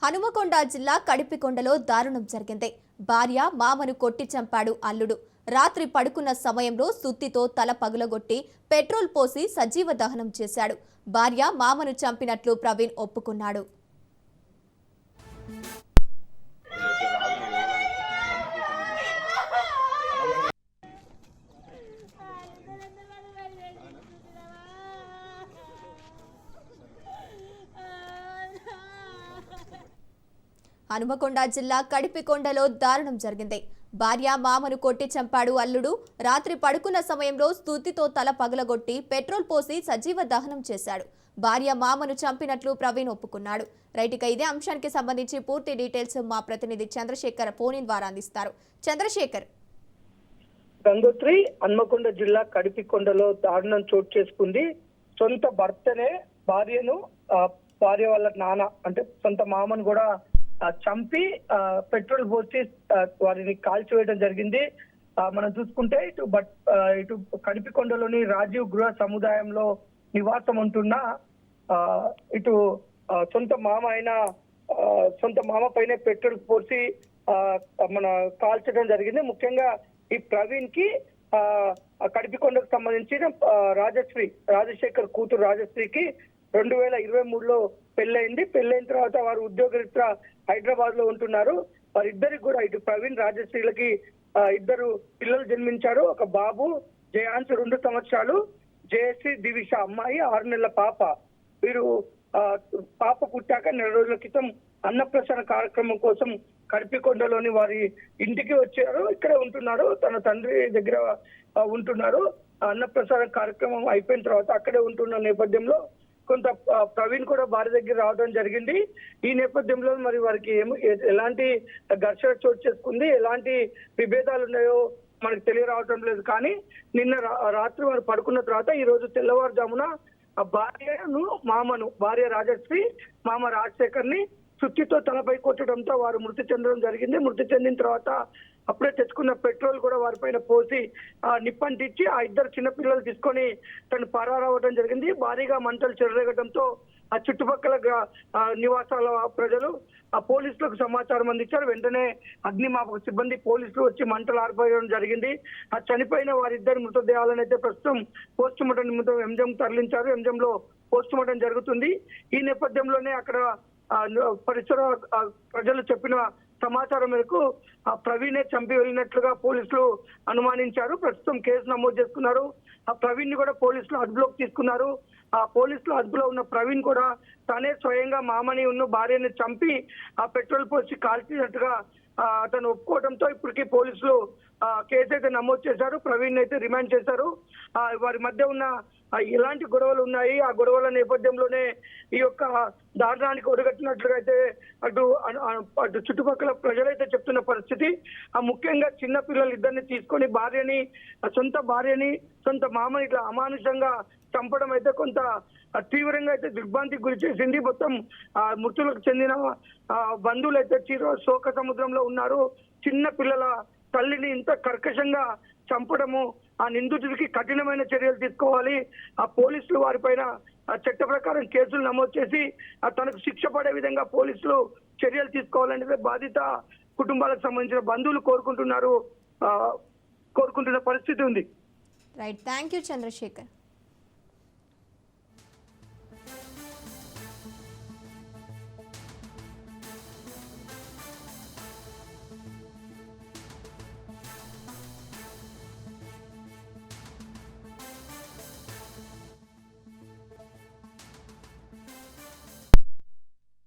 హనుమకొండ జిల్లా కడిపికొండలో దారుణం జరిగింది. భార్య మామను కొట్టి చంపాడు అల్లుడు. రాత్రి పడుకున్న సమయంలో సుత్తితో తల పగులగొట్టి పెట్రోల్ పోసి సజీవ దహనం చేశాడు. భార్య మామను చంపినట్లు ప్రవీణ్ ఒప్పుకున్నాడు. హనుమకొండ జిల్లా కడిపికొండలో దారుణం జరిగింది. భార్య మామను కొట్టి చంపాడు అల్లుడు. రాత్రి పడుకున్న సమయంలో స్తుతితో తల పగలగొట్టి పెట్రోల్ పోసి సజీవ దహనం చేశాడు. భార్య మామను చంపినట్లు ప్రవీణ్ ఒప్పుకున్నాడు. రైట్, ఇదే అంశానికి సంబంధించి పూర్తి డీటెయిల్స్ మా ప్రతినిధి చంద్రశేఖర్ ఫోన్ ద్వారా అందిస్తారు. చంద్రశేఖర్. గంగోత్రి హన్మకొండ జిల్లా కడిపికొండలో దారుణం చోటు చేసుకుంది. సొంత భర్తనే భార్య వాళ్ళ నాన్న అంటే సొంత మామను కూడా చంపి పెట్రోల్ పోసి వారిని కాల్చివేయడం జరిగింది. మనం చూసుకుంటే ఇటు కడిపికొండలోని రాజీవ్ గృహ సముదాయంలో నివాసం ఉంటున్న ఇటు సొంత మామ పైన పెట్రోల్ పోసి మన కాల్చడం జరిగింది. ముఖ్యంగా ఈ ప్రవీణ్ కి కడిపికొండకు సంబంధించిన రాజశేఖర్ కూతురు రాజశ్రీకి 2023లో పెళ్ళైంది. పెళ్ళైన తర్వాత వారు ఉద్యోగరీత్యా హైదరాబాద్ లో ఉంటున్నారు. వారిద్దరికి కూడా ఇటు ప్రవీణ్ రాజశ్రీలకి ఇద్దరు పిల్లలు జన్మించారు. ఒక బాబు జయాన్స్ 2 సంవత్సరాలు, జయశ్రీ దివిష అమ్మాయి 6 నెలల పాప. వీరు పాప పుట్టాక 4 రోజుల క్రితం అన్నప్రసన్న కార్యక్రమం కోసం కడిపికొండలోని వారి ఇంటికి వచ్చారు. ఇక్కడే ఉంటున్నారు, తన తండ్రి దగ్గర ఉంటున్నారు. అన్నప్రసన్న కార్యక్రమం అయిపోయిన తర్వాత అక్కడే ఉంటున్న నేపథ్యంలో కొంత ప్రవీణ్ కూడా భార్య దగ్గర రావడం జరిగింది. ఈ నేపథ్యంలో మరి వారికి ఎలాంటి ఘర్షణ చోటు చేసుకుంది, ఎలాంటి విభేదాలు ఉన్నాయో మనకు తెలియరావటం లేదు. కానీ నిన్న రాత్రి వారు పడుకున్న తర్వాత ఈ రోజు తెల్లవారుజామున భార్య రాజశ్రీ, మామ రాజశేఖర్ ని సుత్తితో తలపై కొట్టడంతో వారు మృతి చెందడం జరిగింది. మృతి చెందిన తర్వాత అప్పుడే తెచ్చుకున్న పెట్రోల్ కూడా వారిపైన పోసి నిప్పంటించి ఆ ఇద్దరు చిన్నపిల్లలు తీసుకొని తను పరారవడం జరిగింది. భారీగా మంటలు చెలరేగడంతో ఆ చుట్టుపక్కల నివాసాల ప్రజలు పోలీసులకు సమాచారం అందించారు. వెంటనే అగ్నిమాపక సిబ్బంది పోలీసులు వచ్చి మంటలు ఆరిపోయడం జరిగింది. ఆ చనిపోయిన వారిద్దరి మృతదేహాలను అయితే ప్రస్తుతం పోస్ట్ మార్టం నిమిత్తం ఎంజం తరలించారు. ఎంజంలో పోస్ట్ మార్టం జరుగుతుంది. ఈ నేపథ్యంలోనే అక్కడ పరిసర ప్రజలు చెప్పిన సమాచారం మేరకు ప్రవీణే చంపి వెళ్ళినట్లుగా పోలీసులు అనుమానించారు. ప్రస్తుతం కేసు నమోదు చేసుకున్నారు. ఆ ప్రవీణ్ ని కూడా పోలీసులు అదుపులోకి తీసుకున్నారు. ఆ పోలీసులు అదుపులో ఉన్న ప్రవీణ్ కూడా తానే స్వయంగా మామని ఉన్న భార్యని చంపి ఆ పెట్రోల్ పోసి కాల్చినట్టుగా అతను ఒప్పుకోవడంతో ఇప్పటికీ పోలీసులు కేసు అయితే నమోదు చేశారు. ప్రవీణ్ అయితే రిమాండ్ చేశారు. వారి మధ్య ఉన్న ఎలాంటి గొడవలు ఉన్నాయి, ఆ గొడవల నేపథ్యంలోనే ఈ యొక్క దారుణానికి ఒడిగట్టినట్లుగా అయితే అటు చుట్టుపక్కల ప్రజలైతే చెప్తున్న పరిస్థితి. ముఖ్యంగా చిన్న పిల్లలు ఇద్దరిని తీసుకొని సొంత మామని ఇట్లా అమానుషంగా చంపడం అయితే కొంత తీవ్రంగా అయితే దిగ్భ్రాంతికి గురి చేసింది. మొత్తం మృతులకు చెందిన బంధువులు అయితే శోక సముద్రంలో ఉన్నారు. చిన్న పిల్లల తల్లిని ఇంత కర్కశంగా చంపడము, ఆ నిందితుడికి కఠినమైన చర్యలు తీసుకోవాలి. ఆ పోలీసులు వారిపైన చట్ట ప్రకారం కేసులు నమోదు చేసి తనకు శిక్ష పడే విధంగా పోలీసులు చర్యలు తీసుకోవాలనేది బాధిత కుటుంబాలకు సంబంధించిన బంధువులు కోరుకుంటున్న పరిస్థితి ఉంది. Right, thank you Chandrasekhar.